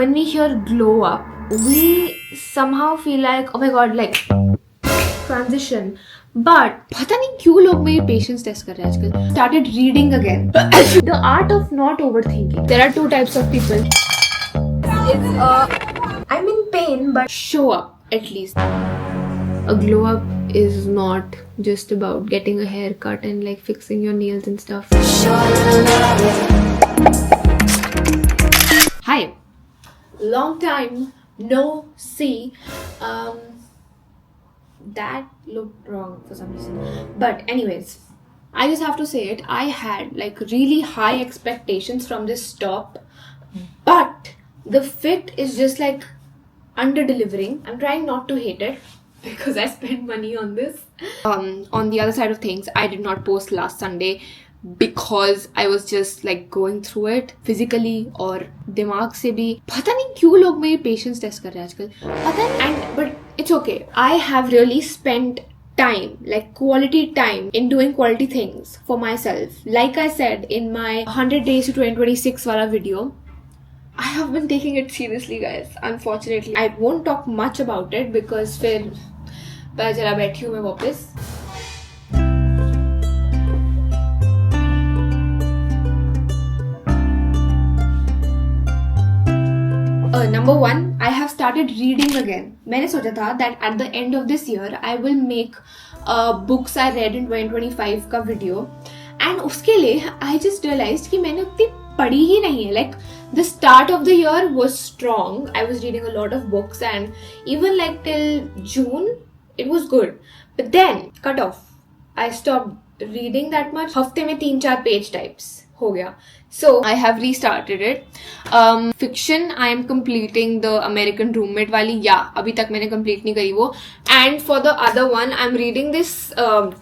When we hear glow up, we somehow feel like, oh my god, like transition. But पता नहीं क्यों लोग मेरी patience test कर रहे हैं आजकल. Started reading again. The art of not overthinking. There are two types of people. I'm in pain, but show up at least. A glow up is not just about getting a haircut and like fixing your nails and stuff. Hi. Long time no see. That looked wrong for some reason. But anyways, I just have to say it. I had like really high expectations from this top, but the fit is just like under delivering. I'm trying not to hate it because I spent money on this. On the other side of things, I did not post last Sunday because I was just like going through it physically और दिमाग से भी. पता नहीं क्यों लोग मेरी patience test कर रहे हैं आजकल. पता नहीं. But it's okay. I have really spent time, like quality time, in doing quality things for myself. Like I said in my 100 days to 2026 wala video, I have been taking it seriously, guys. Unfortunately, I won't talk much about it because फिर पता चला बैठी हूँ मैं वापस. Number one, I have started reading again. मैंने सोचा था that at the end of this year I will make books I read in 2025 का video. And उसके लिए I just realized कि मैंने उतनी पढ़ी ही नहीं है. Like the start of the year was strong. I was reading a lot of books and even like till June it was good. But then cut off. I stopped reading that much. हफ्ते में 3-4 page types हो गया. So I have restarted it. Fiction, I am completing the American Roommate वाली. Yeah, अभी तक मैंने complete नहीं करी वो. And for the other one, I'm reading this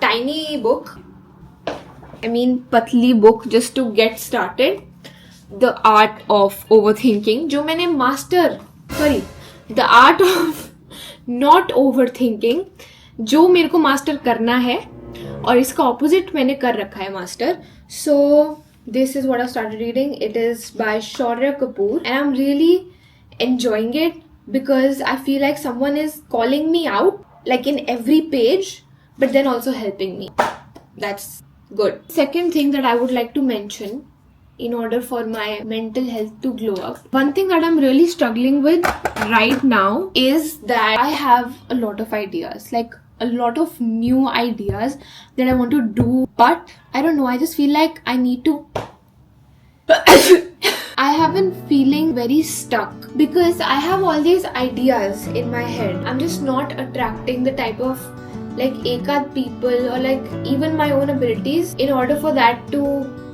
tiny book. I mean पतली book just to get started. The Art of Overthinking, जो मैंने The Art of Not Overthinking, जो मेरे को master करना है और इसका opposite मैंने कर रखा है master. So this is what I started reading. It is by Shaurya Kapoor and I'm really enjoying it because I feel like someone is calling me out like in every page but then also helping me. That's good. Second thing that I would like to mention in order for my mental health to glow up. One thing that I'm really struggling with right now is that I have a lot of ideas. Like a lot of new ideas that I want to do, but I don't know, I just feel like I need to I have been feeling very stuck because I have all these ideas in my head. I'm just not attracting the type of like ekad people or like even my own abilities in order for that to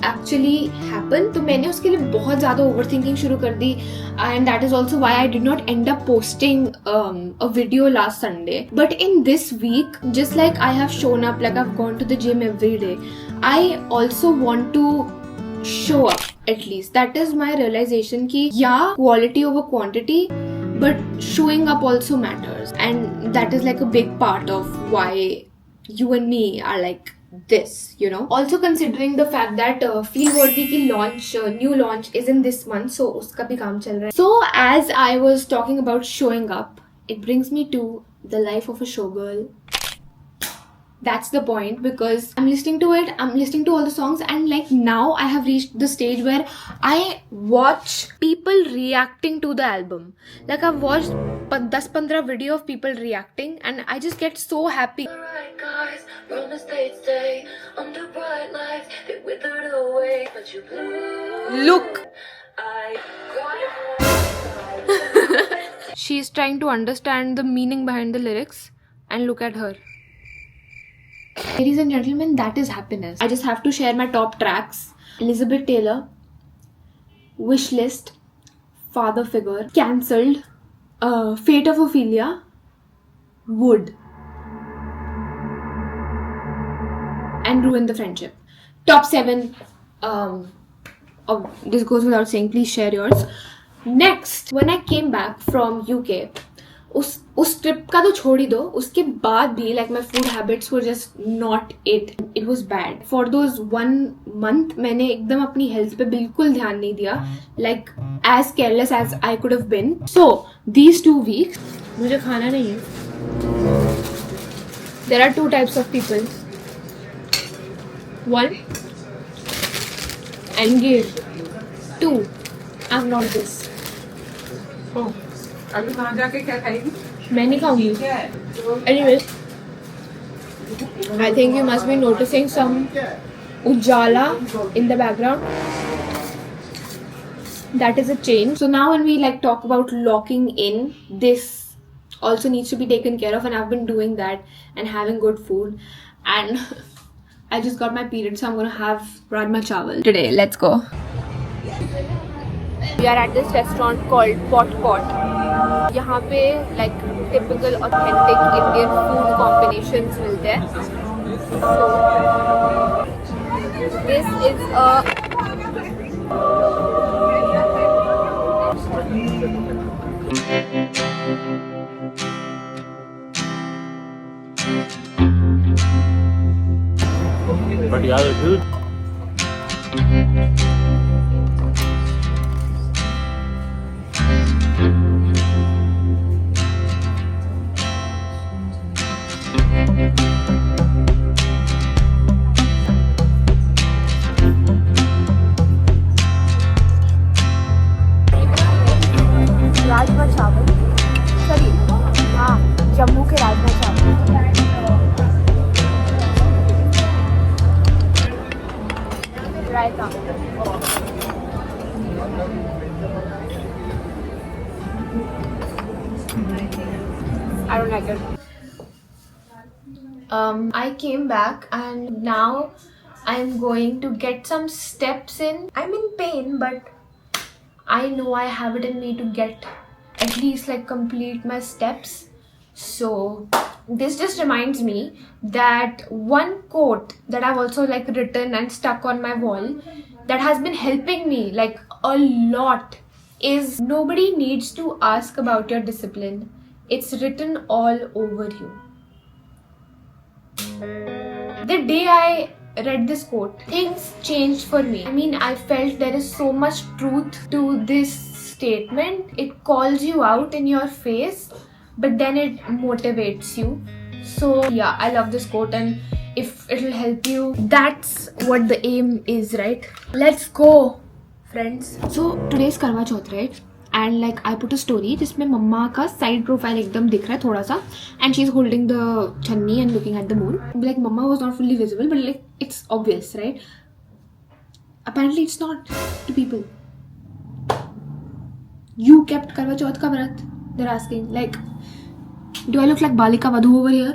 actually happen. तो मैंने उसके लिए बहुत ज़्यादा overthinking शुरू कर दी and that is also why I did not end up posting a video last Sunday. But in this week, just like I have shown up, like I've gone to the gym every day, I also want to show up at least. That is my realization कि yeah, quality over quantity, but showing up also matters, and that is like a big part of why you and me are like this, you know. Also considering the fact that Feel Worthy की new launch is in this month, so उसका भी काम चल रहा है. So as I was talking about showing up, it brings me to the life of a showgirl. That's the point, because I'm listening to it, I'm listening to all the songs, and like now I have reached the stage where I watch people reacting to the album. Like I've watched 10-15 video of people reacting and I just get so happy. Alright guys, promise they'd stay under bright lights, they withered away, but you blew. Look! She's trying to understand the meaning behind the lyrics, and look at her. Ladies and gentlemen, that is happiness. I just have to share my top tracks. Elizabeth Taylor, Wishlist, Father Figure, Cancelled, Fate of Ophelia, Wood, and Ruin the Friendship. Top 7. This goes without saying. Please share yours. Next, when I came back from UK, उस trip का तो छोड़ ही दो, उसके बाद भी like my food habits were just not it was bad for those 1 month. मैंने एकदम अपनी हेल्थ पे बिल्कुल ध्यान नहीं दिया, like as careless as I could have been. So these 2 weeks मुझे खाना नहीं है. There are 2 types of people. One, engage. 2, I'm not this. Oh, अभी वहाँ जाके क्या खाएगी? मैं नहीं खाऊंगी. Anyways, I think you must be noticing some ujala in the background. That is a change. So now when we like talk about locking in, this also needs to be taken care of, and I've been doing that and having good food. And I just got my period, so I'm gonna have rajma chawal today. Let's go. We are at this restaurant called Pot Pot. यहाँ पे like typical authentic Indian food combinations मिलते हैं. So this is a But the other food. Rajma चावल. Sorry, हाँ, जम्मू के राजमा चावल. रायता. I don't like it. I came back and now I'm going to get some steps in. I'm in pain, but I know I have it in me to get at least like complete my steps. So this just reminds me that one quote that I've also like written and stuck on my wall that has been helping me like a lot is nobody needs to ask about your discipline. It's written all over you. The day I read this quote, things changed for me. I mean, I felt there is so much truth to this statement. It calls you out in your face, but then it motivates you. So yeah, I love this quote, and if it'll help you, that's what the aim is, right? Let's go, friends. So today's Karwa Chauth, right? And like I put a story जिसमें मम्मा का side profile एकदम दिख रहा है थोड़ा सा, and she's holding the chhanni and looking at the moon. Like mama was not fully visible, but like it's obvious, right? Apparently it's not to people. You kept Karwa Chauth ka vrat. They're asking like, do I look like Balika Vadhu over here?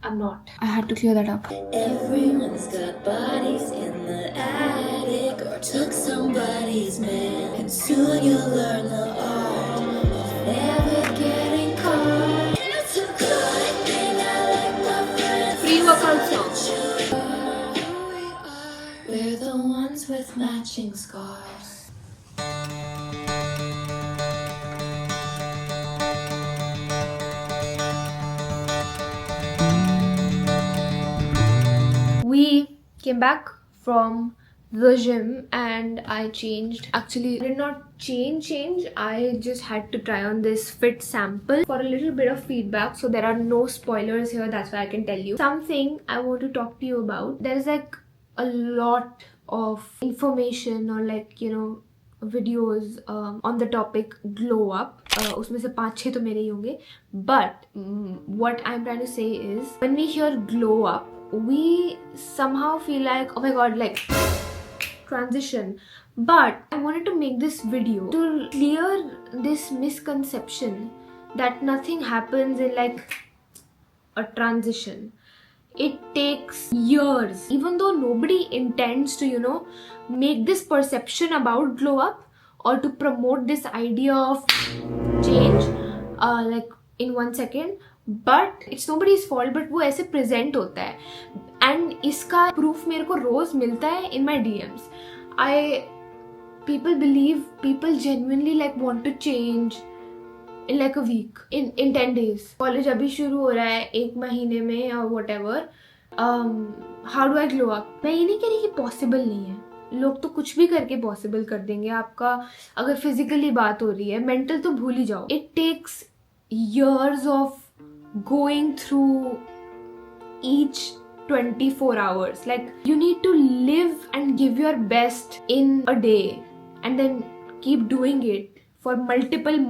I'm not. I had to clear that up. Everyone's got bodies in the attic or took somebody's man, and soon you'll learn the art of never getting caught. And it's a good thing I like my friends. Free workout song. We're the ones with matching scars. We came back from the gym and I changed. Actually, I did not change. I just had to try on this fit sample for a little bit of feedback. So there are no spoilers here. That's why I can tell you. Something I want to talk to you about. There is like a lot of information or like, you know, videos on the topic glow up. उसमें से 5-6 तो मेरे ही होंगे. But what I'm trying to say is when we hear glow up, we somehow feel like, oh my god, like transition. But I wanted to make this video to clear this misconception that nothing happens in like a transition. It takes years. Even though nobody intends to, you know, make this perception about glow up or to promote this idea of change like in 1 second, but it's nobody's fault. But वो ऐसे present होता है, and इसका proof मेरे को रोज मिलता है in my DMs. People believe, people genuinely like want to change, in like a week, in 10 days. College अभी शुरू हो रहा है 1 महीने में or whatever. How do I glow up? मैं ये नहीं कह रही कि possible नहीं है, लोग तो कुछ भी करके पॉसिबल कर देंगे आपका. अगर फिजिकली बात हो रही है, मेंटल तो भूल ही जाओ. It takes years of going through each 24 hours. Like, you need to live and give your best in a day and then keep doing it for multiple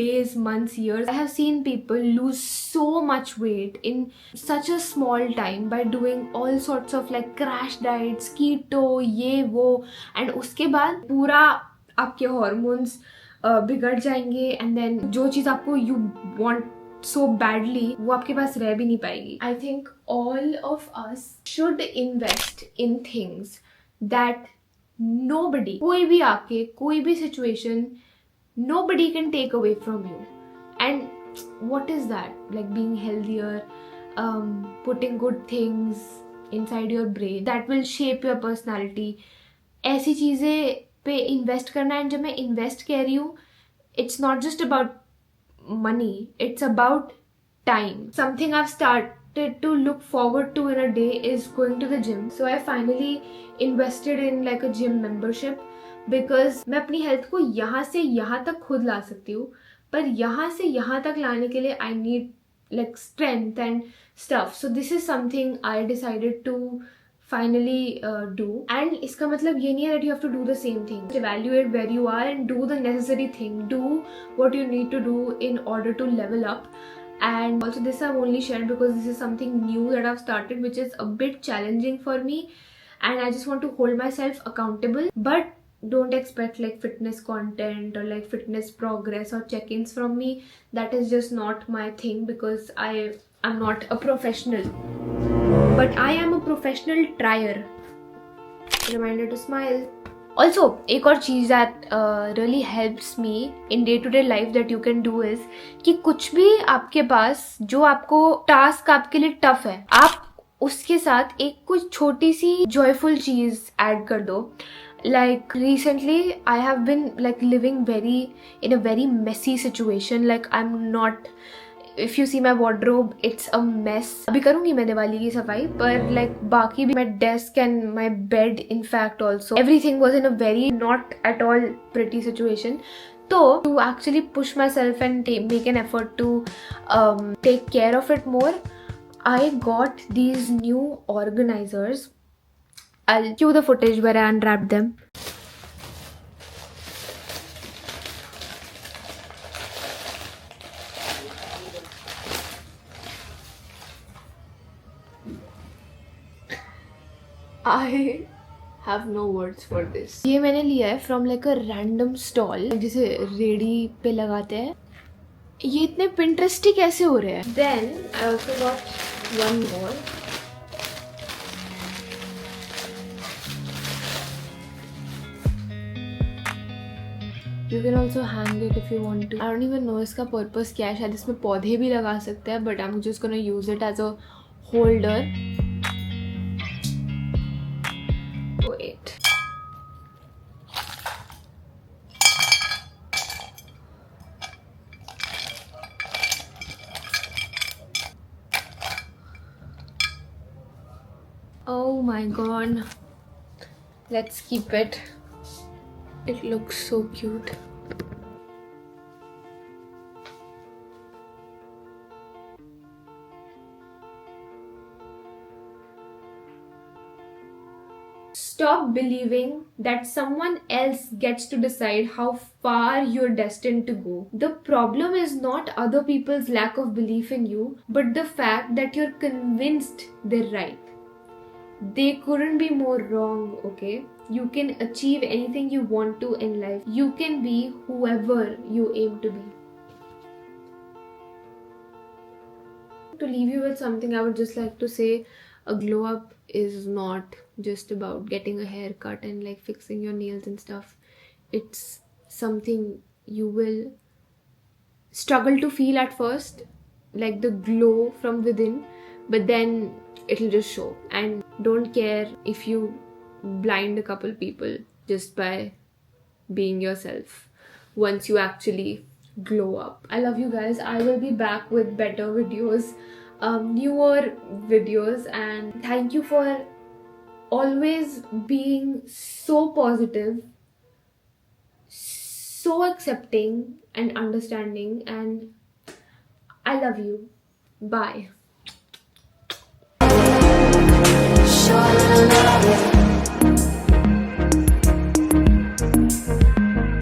days, months, years. I have seen people lose so much weight in such a small time by doing all sorts of like crash diets, keto, ये वो, and उसके बाद पूरा आपके hormones बिगड़ जाएंगे, and then जो चीज़ आपको you want so badly वो आपके पास रह भी नहीं पाएगी. I think all of us should invest in things that nobody, कोई भी आके कोई भी situation, nobody can take away from you. And what is that? Like being healthier, putting good things inside your brain that will shape your personality. ऐसी चीज़ें पे invest करना. And जब मैं इन्वेस्ट कह रही हूँ, it's not just about money, it's about time. Something I've started to look forward to in a day is going to the gym. So I finally invested in like a gym membership because मैं अपनी health को यहाँ से यहाँ तक खुद ला सकती हूँ, पर यहाँ से यहाँ तक लाने के लिए I need like strength and stuff. So this is something I decided to finally do. And इसका मतलब ये नहीं है that you have to do the same thing. Evaluate where you are and do the necessary thing. Do what you need to do in order to level up. And also this I've only shared because this is something new that I've started, which is a bit challenging for me, and I just want to hold myself accountable. But don't expect like fitness content or like fitness progress or check-ins from me. That is just not my thing because I'm not a professional. But I am a professional trier. Reminder to smile. Also, एक और चीज़ that really helps me in day-to-day life that you can do is कि कुछ भी आपके पास जो आपको task आपके लिए टफ है, आप उसके साथ एक कुछ छोटी सी joyful चीज़ ऐड कर दो. Like recently, I have been like living in a very messy situation. Like I'm not. If you see my wardrobe, it's a mess. अभी करूँगी मैं दिवाली की सफाई, पर like बाकी भी my desk and my bed, in fact also everything was in a very not at all pretty situation. So to actually push myself and make an effort to take care of it more, I got these new organizers. I'll cue the footage where I unwrapped them. I have no words for this. ये मैंने लिया है from like a random stall, जिसे ready पे लगाते हैं. ये इतने पिंटरेस्टी कैसे हो रहे हैं? Then I also got one more. You can also hang it if you want to. I don't even know इसका purpose क्या है. शायद इसमें पौधे भी लगा सकते हैं, but I'm just gonna use it as a holder. Wait. Oh my god. Let's keep it. It looks so cute. Stop believing that someone else gets to decide how far you're destined to go. The problem is not other people's lack of belief in you, but the fact that you're convinced they're right. They couldn't be more wrong, okay? You can achieve anything you want to in life. You can be whoever you aim to be. To leave you with something, I would just like to say a glow up is not just about getting a haircut and like fixing your nails and stuff. It's something you will struggle to feel at first, like the glow from within, but then it'll just show. And don't care if you blind a couple people just by being yourself. Once you actually glow up. I love you guys. I will be back with better videos, newer videos, and thank you for always being so positive, so accepting and understanding, and I love you. Bye.